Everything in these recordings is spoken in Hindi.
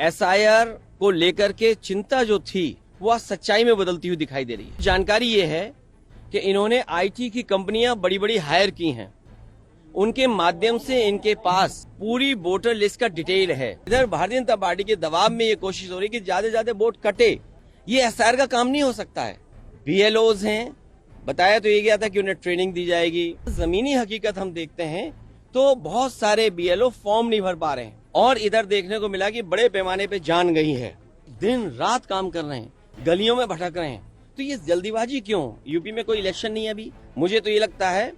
एसआईआर को लेकर के चिंता जो थी वो आज सच्चाई में बदलती हुई दिखाई दे रही है। जानकारी ये है कि इन्होंने आईटी की कंपनियां बड़ी बड़ी हायर की हैं। उनके माध्यम से इनके पास पूरी वोटर लिस्ट का डिटेल है। इधर भारतीय जनता पार्टी के दबाव में ये कोशिश हो रही है कि ज्यादा से ज्यादा वोट कटे। ये एसआईआर का काम नहीं हो सकता है। बीएलओज हैं, बताया तो ये गया था कि उन्हें ट्रेनिंग दी जाएगी। जमीनी हकीकत हम देखते हैं तो बहुत सारे बीएलओ फॉर्म नहीं भर पा रहे हैं और इधर देखने को मिला कि बड़े पैमाने पे जान गई है। दिन रात काम कर रहे हैं, गलियों में भटक रहे हैं। तो ये जल्दीबाजी क्यों? यूपी में कोई इलेक्शन नहीं है अभी। मुझे तो ये लगता है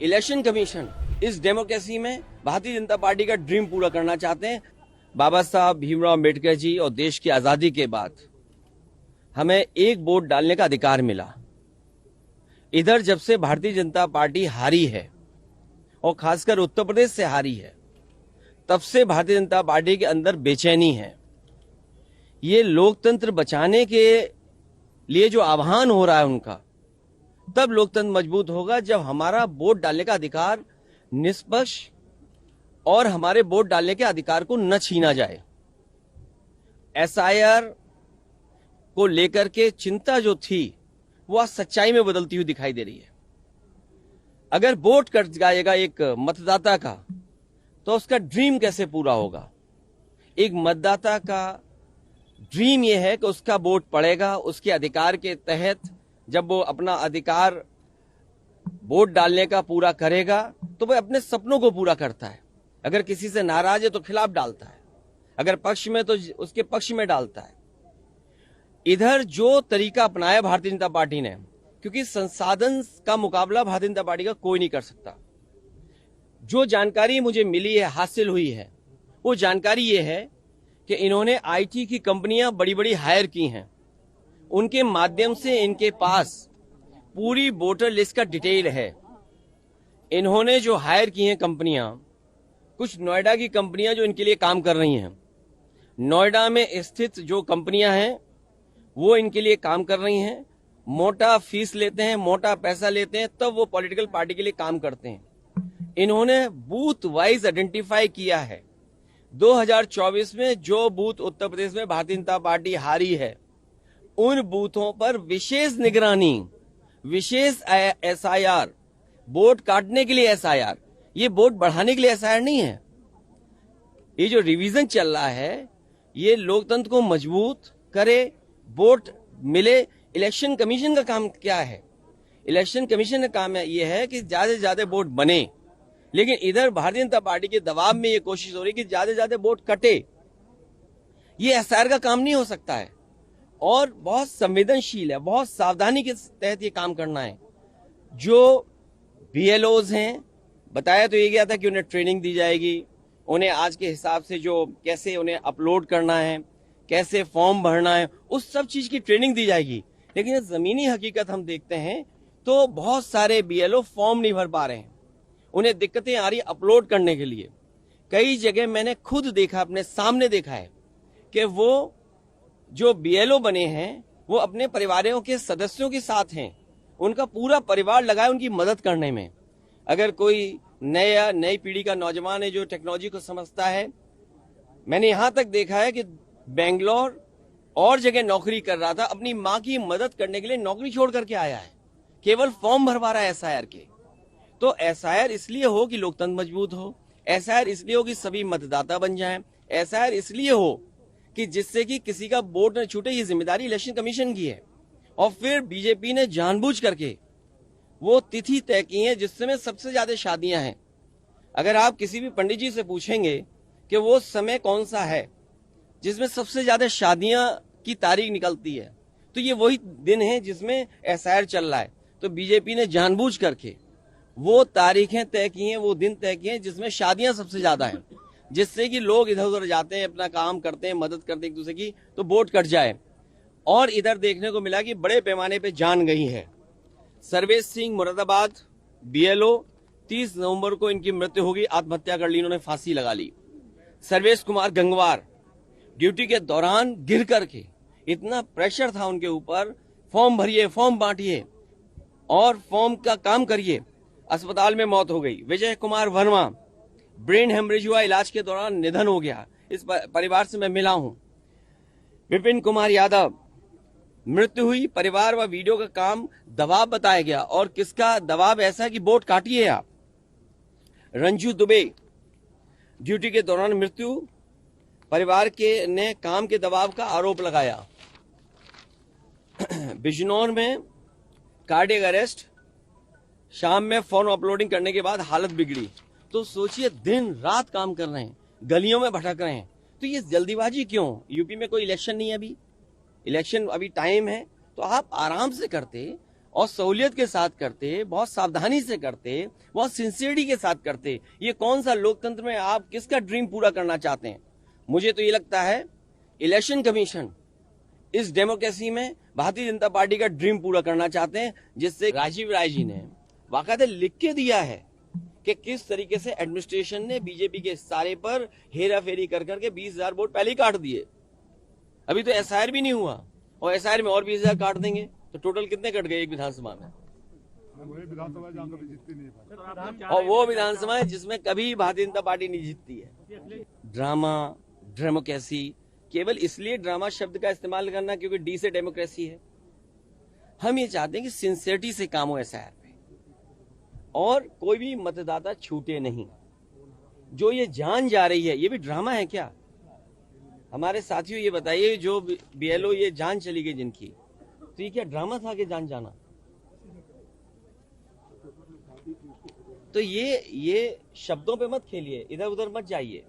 इलेक्शन कमीशन इस डेमोक्रेसी में भारतीय जनता पार्टी का ड्रीम पूरा करना चाहते हैं। बाबा साहब भीमराव अम्बेडकर जी और देश की आजादी के बाद हमें एक वोट डालने का अधिकार मिला। इधर जब से भारतीय जनता पार्टी हारी है और खासकर उत्तर प्रदेश से हारी है, तब से भारतीय जनता पार्टी के अंदर बेचैनी है। ये लोकतंत्र बचाने के लिए जो आह्वान हो रहा है उनका, तब लोकतंत्र मजबूत होगा जब हमारा वोट डालने का अधिकार निष्पक्ष और हमारे वोट डालने के अधिकार को न छीना जाए। एसआईआर को लेकर के चिंता जो थी वो आज सच्चाई में बदलती हुई दिखाई दे रही है। अगर वोट कट जाएगा एक मतदाता का तो उसका ड्रीम कैसे पूरा होगा? एक मतदाता का ड्रीम यह है कि उसका वोट पड़ेगा, उसके अधिकार के तहत जब वो अपना अधिकार वोट डालने का पूरा करेगा तो वह अपने सपनों को पूरा करता है। अगर किसी से नाराज है तो खिलाफ डालता है, अगर पक्ष में तो उसके पक्ष में डालता है। इधर जो तरीका अपनाया भारतीय जनता पार्टी ने, क्योंकि संसाधन का मुकाबला भारतीय जनता पार्टी का कोई नहीं कर सकता। जो जानकारी मुझे मिली है, हासिल हुई है, वो जानकारी ये है कि इन्होंने आईटी की कंपनियां बड़ी बड़ी हायर की हैं। उनके माध्यम से इनके पास पूरी वोटर लिस्ट का डिटेल है। इन्होंने जो हायर की हैं कंपनियां, कुछ नोएडा की कंपनियां जो इनके लिए काम कर रही हैं, नोएडा में स्थित जो कंपनियां हैं वो इनके लिए काम कर रही हैं। मोटा फीस लेते हैं, मोटा पैसा लेते हैं, तब वो पॉलिटिकल पार्टी के लिए काम करते हैं। इन्होंने बूथ वाइज आइडेंटिफाई किया है। 2024 में जो बूथ उत्तर प्रदेश में भारतीय जनता पार्टी हारी है, उन बूथों पर विशेष निगरानी, विशेष एसआईआर, वोट काटने के लिए एसआईआर, ये वोट बढ़ाने के लिए एसआईआर नहीं है। ये जो रिवीजन चल रहा है ये लोकतंत्र को मजबूत करे, वोट मिले। इलेक्शन कमीशन का काम क्या है? इलेक्शन कमीशन का काम यह है कि ज्यादा से ज्यादा वोट बने, लेकिन इधर भारतीय जनता पार्टी के दबाव में ये कोशिश हो रही है कि ज्यादा से ज्यादा वोट कटे। ये एसआईआर का काम नहीं हो सकता है और बहुत संवेदनशील है, बहुत सावधानी के तहत ये काम करना है। जो बीएलओज हैं, बताया तो ये गया था कि उन्हें ट्रेनिंग दी जाएगी। उन्हें आज के हिसाब से जो कैसे उन्हें अपलोड करना है, कैसे फॉर्म भरना है, उस सब चीज की ट्रेनिंग दी जाएगी। लेकिन जमीनी हकीकत हम देखते हैं तो बहुत सारे बीएलओ फॉर्म नहीं भर पा रहे हैं। उन्हें दिक्कतें आ रही अपलोड करने के लिए। कई जगह मैंने खुद देखा, अपने सामने देखा है कि वो जो बीएलओ बने हैं वो अपने परिवारों के सदस्यों के साथ हैं। उनका पूरा परिवार लगा है उनकी मदद करने में। अगर कोई नई पीढ़ी का नौजवान है जो टेक्नोलॉजी को समझता है, मैंने यहां तक देखा है कि बेंगलोर और जगह नौकरी कर रहा था, अपनी मां की मदद करने के लिए नौकरी छोड़ करके आया है, केवल फॉर्म भरवा रहा है एसआईआर के। तो एसआईआर इसलिए हो कि लोकतंत्र मजबूत हो, एसआईआर इसलिए हो कि सभी मतदाता बन जाएं, एसआईआर इसलिए हो कि जिससे कि किसी का वोट न छूटे। ये जिम्मेदारी इलेक्शन कमीशन की है। और फिर बीजेपी ने जानबूझ करके वो तिथि तय की है जिसमें सबसे ज्यादा शादियां हैं। अगर आप किसी भी पंडित जी से पूछेंगे कि वो समय कौन सा है जिसमें सबसे ज्यादा शादियां की तारीख निकलती है, तो ये वही दिन है जिसमें एसआईआर चल रहा है। तो बीजेपी ने जानबूझ करके वो तारीखें तय की हैं, वो दिन तय किए हैं जिसमें शादियां सबसे ज्यादा हैं, जिससे कि लोग इधर उधर जाते हैं, अपना काम करते हैं, मदद करते हैं एक दूसरे की, तो वोट कट जाए। और इधर देखने को मिला कि बड़े पैमाने पे जान गई है। सर्वेश सिंह मुरादाबाद बीएलओ, 30 नवंबर को इनकी मृत्यु होगी, आत्महत्या कर ली, इन्होंने फांसी लगा ली। सर्वेश कुमार गंगवार ड्यूटी के दौरान गिर करके, इतना प्रेशर था उनके ऊपर, फॉर्म भरिए, फॉर्म बांटिए और फॉर्म का काम करिए, अस्पताल में मौत हो गई। विजय कुमार वर्मा ब्रेन हेमरेज हुआ, इलाज के दौरान निधन हो गया। इस परिवार से मैं मिला हूं। विपिन कुमार यादव मृत्यु हुई, परिवार व वीडियो का काम दबाव बताया गया। और किसका दबाव ऐसा कि वोट काटिए आप। रंजू दुबे ड्यूटी के दौरान मृत्यु, परिवार के ने काम के दबाव का आरोप लगाया। बिजनौर में कार्डियक अरेस्ट, शाम में फोन अपलोडिंग करने के बाद हालत बिगड़ी। तो सोचिए, दिन रात काम कर रहे हैं, गलियों में भटक रहे हैं, तो ये जल्दीबाजी क्यों? यूपी में कोई इलेक्शन नहीं है, अभी इलेक्शन अभी टाइम है, तो आप आराम से करते और सहूलियत के साथ करते, बहुत सावधानी से करते, बहुत सिंसियरिटी के साथ करते। ये कौन सा लोकतंत्र में आप किसका ड्रीम पूरा करना चाहते हैं? मुझे तो ये लगता है इलेक्शन कमीशन इस डेमोक्रेसी में भारतीय जनता पार्टी का ड्रीम पूरा करना चाहते हैं, जिससे राजीव राय जी ने बाकायदे लिख के दिया है कि किस तरीके से एडमिनिस्ट्रेशन ने बीजेपी के सारे पर हेरा फेरी कर करके 20,000 वोट पहले ही काट दिए। अभी तो एसआईआर भी नहीं हुआ, और एसआईआर में और 20,000 काट देंगे, तो टोटल कितने कट गए एक विधानसभा में? और वो विधानसभा है जिसमें कभी भारतीय जनता पार्टी नहीं जीतती है। ड्रामा, डेमोक्रेसी, केवल इसलिए ड्रामा शब्द का इस्तेमाल करना क्योंकि डी से डेमोक्रेसी है। हम ये चाहते हैं कि सिंसियरिटी से काम हो एसआईआर पे, और कोई भी मतदाता छूटे नहीं। जो ये जान जा रही है, ये भी ड्रामा है क्या? हमारे साथियों ये बताइए, जो बीएलओ ये जान चली गई जिनकी, तो ये क्या ड्रामा था कि जान जाना? तो ये शब्दों पे मत खेलिए, इधर उधर मत जाइए।